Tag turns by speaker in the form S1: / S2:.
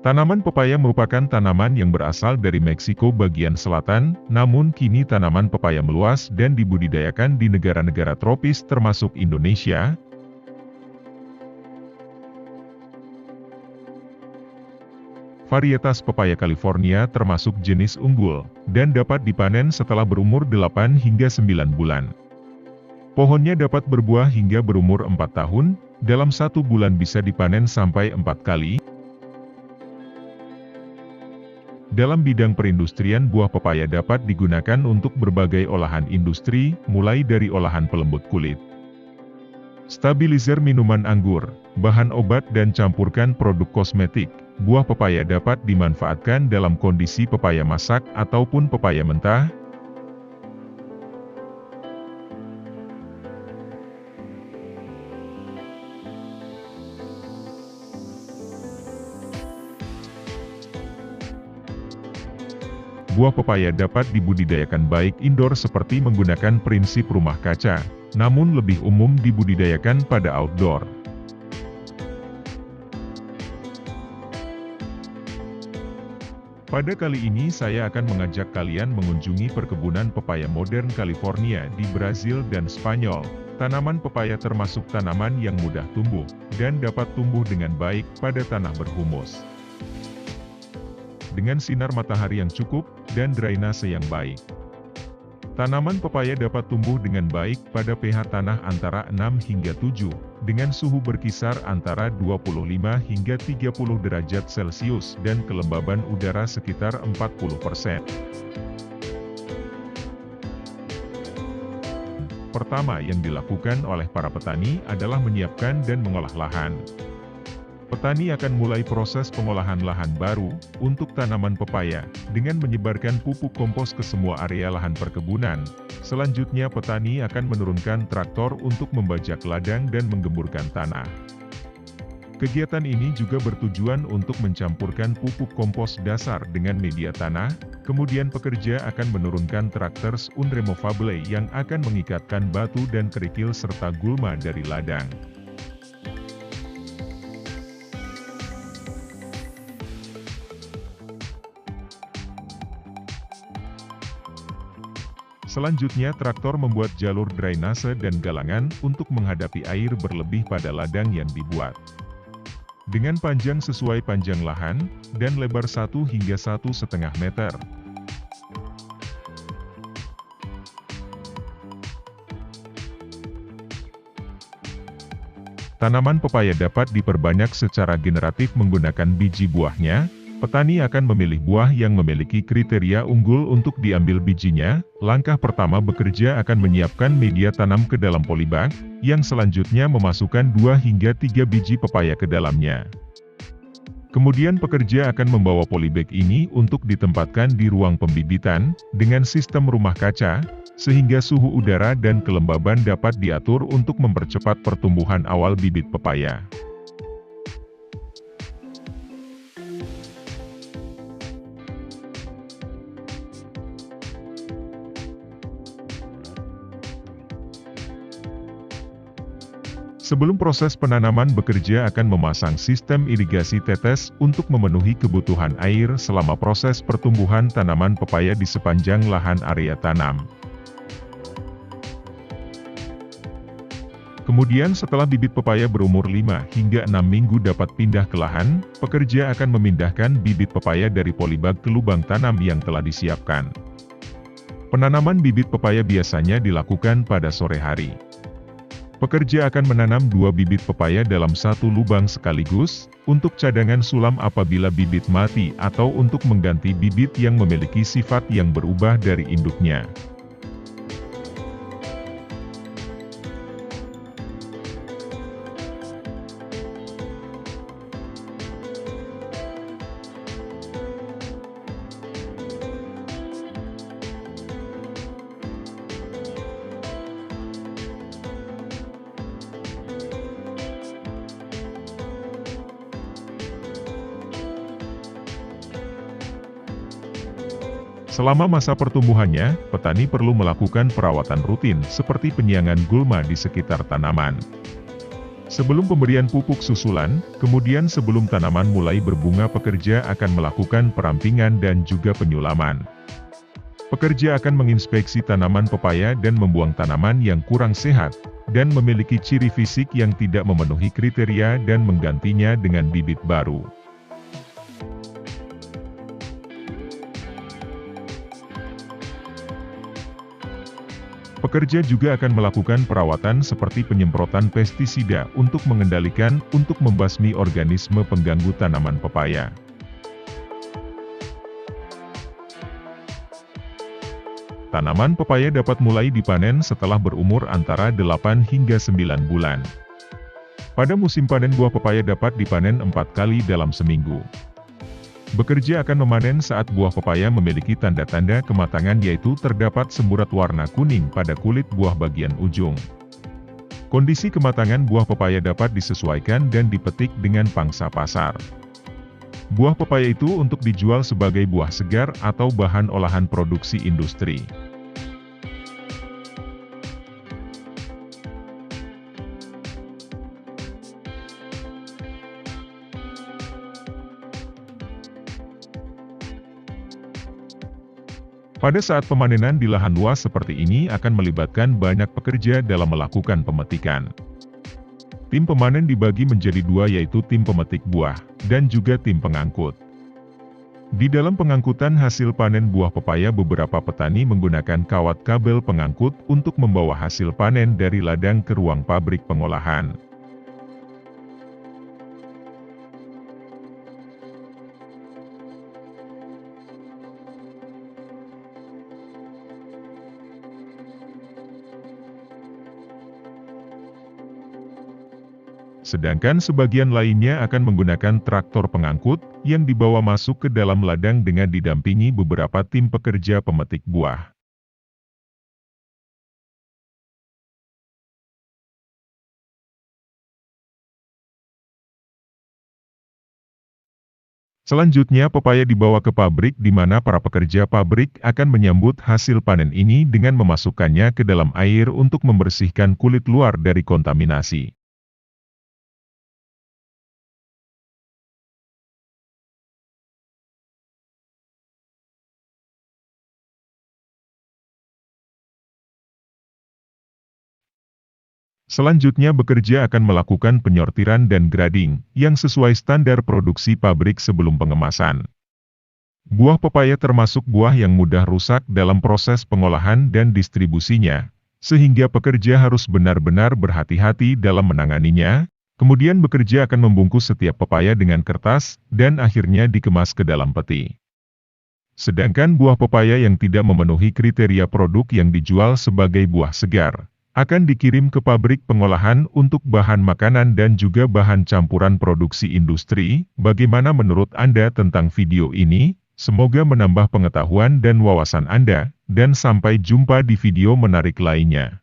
S1: Tanaman pepaya merupakan tanaman yang berasal dari Meksiko bagian selatan, namun kini tanaman pepaya meluas dan dibudidayakan di negara-negara tropis termasuk Indonesia. Varietas pepaya California termasuk jenis unggul, dan dapat dipanen setelah berumur 8 hingga 9 bulan. Pohonnya dapat berbuah hingga berumur 4 tahun, dalam 1 bulan bisa dipanen sampai 4 kali. Dalam bidang perindustrian, buah pepaya dapat digunakan untuk berbagai olahan industri, mulai dari olahan pelembut kulit, stabilizer minuman anggur, bahan obat dan campurkan produk kosmetik. Buah pepaya dapat dimanfaatkan dalam kondisi pepaya masak ataupun pepaya mentah. Buah pepaya dapat dibudidayakan baik indoor seperti menggunakan prinsip rumah kaca, namun lebih umum dibudidayakan pada outdoor. Pada kali ini saya akan mengajak kalian mengunjungi perkebunan pepaya modern California di Brazil dan Spanyol. Tanaman pepaya termasuk tanaman yang mudah tumbuh, dan dapat tumbuh dengan baik pada tanah berhumus, dengan sinar matahari yang cukup, dan drainase yang baik. Tanaman pepaya dapat tumbuh dengan baik pada pH tanah antara 6 hingga 7, dengan suhu berkisar antara 25 hingga 30 derajat Celcius dan kelembaban udara sekitar 40%. Pertama yang dilakukan oleh para petani adalah menyiapkan dan mengolah lahan. Petani akan mulai proses pengolahan lahan baru untuk tanaman pepaya dengan menyebarkan pupuk kompos ke semua area lahan perkebunan. Selanjutnya petani akan menurunkan traktor untuk membajak ladang dan menggemburkan tanah. Kegiatan ini juga bertujuan untuk mencampurkan pupuk kompos dasar dengan media tanah, kemudian pekerja akan menurunkan traktors unremovable yang akan mengikatkan batu dan kerikil serta gulma dari ladang. Selanjutnya traktor membuat jalur drainase dan galangan untuk menghadapi air berlebih pada ladang yang dibuat. Dengan panjang sesuai panjang lahan, dan lebar 1 hingga 1,5 meter. Tanaman pepaya dapat diperbanyak secara generatif menggunakan biji buahnya. Petani akan memilih buah yang memiliki kriteria unggul untuk diambil bijinya. Langkah pertama bekerja akan menyiapkan media tanam ke dalam polybag, yang selanjutnya memasukkan 2 hingga 3 biji pepaya ke dalamnya. Kemudian pekerja akan membawa polybag ini untuk ditempatkan di ruang pembibitan, dengan sistem rumah kaca, sehingga suhu udara dan kelembaban dapat diatur untuk mempercepat pertumbuhan awal bibit pepaya. Sebelum proses penanaman bekerja akan memasang sistem irigasi tetes untuk memenuhi kebutuhan air selama proses pertumbuhan tanaman pepaya di sepanjang lahan area tanam. Kemudian setelah bibit pepaya berumur 5 hingga 6 minggu dapat pindah ke lahan, pekerja akan memindahkan bibit pepaya dari polybag ke lubang tanam yang telah disiapkan. Penanaman bibit pepaya biasanya dilakukan pada sore hari. Pekerja akan menanam 2 bibit pepaya dalam 1 lubang sekaligus, untuk cadangan sulam apabila bibit mati atau untuk mengganti bibit yang memiliki sifat yang berubah dari induknya. Selama masa pertumbuhannya, petani perlu melakukan perawatan rutin seperti penyiangan gulma di sekitar tanaman. Sebelum pemberian pupuk susulan, kemudian sebelum tanaman mulai berbunga, pekerja akan melakukan perampingan dan juga penyulaman. Pekerja akan menginspeksi tanaman pepaya dan membuang tanaman yang kurang sehat, dan memiliki ciri fisik yang tidak memenuhi kriteria dan menggantinya dengan bibit baru. Pekerja juga akan melakukan perawatan seperti penyemprotan pestisida untuk membasmi organisme pengganggu tanaman pepaya. Tanaman pepaya dapat mulai dipanen setelah berumur antara 8 hingga 9 bulan. Pada musim panen, buah pepaya dapat dipanen 4 kali dalam seminggu. Bekerja akan memanen saat buah pepaya memiliki tanda-tanda kematangan, yaitu terdapat semburat warna kuning pada kulit buah bagian ujung. Kondisi kematangan buah pepaya dapat disesuaikan dan dipetik dengan pangsa pasar. Buah pepaya itu untuk dijual sebagai buah segar atau bahan olahan produksi industri. Pada saat pemanenan di lahan luas seperti ini akan melibatkan banyak pekerja dalam melakukan pemetikan. Tim pemanen dibagi menjadi dua, yaitu tim pemetik buah, dan juga tim pengangkut. Di dalam pengangkutan hasil panen buah pepaya, beberapa petani menggunakan kawat kabel pengangkut untuk membawa hasil panen dari ladang ke ruang pabrik pengolahan. Sedangkan sebagian lainnya akan menggunakan traktor pengangkut, yang dibawa masuk ke dalam ladang dengan didampingi beberapa tim pekerja pemetik buah. Selanjutnya pepaya dibawa ke pabrik, di mana para pekerja pabrik akan menyambut hasil panen ini dengan memasukkannya ke dalam air untuk membersihkan kulit luar dari kontaminasi. Selanjutnya bekerja akan melakukan penyortiran dan grading, yang sesuai standar produksi pabrik sebelum pengemasan. Buah pepaya termasuk buah yang mudah rusak dalam proses pengolahan dan distribusinya, sehingga pekerja harus benar-benar berhati-hati dalam menanganinya. Kemudian bekerja akan membungkus setiap pepaya dengan kertas, dan akhirnya dikemas ke dalam peti. Sedangkan buah pepaya yang tidak memenuhi kriteria produk yang dijual sebagai buah segar, akan dikirim ke pabrik pengolahan untuk bahan makanan dan juga bahan campuran produksi industri. Bagaimana menurut Anda tentang video ini? Semoga menambah pengetahuan dan wawasan Anda, dan sampai jumpa di video menarik lainnya.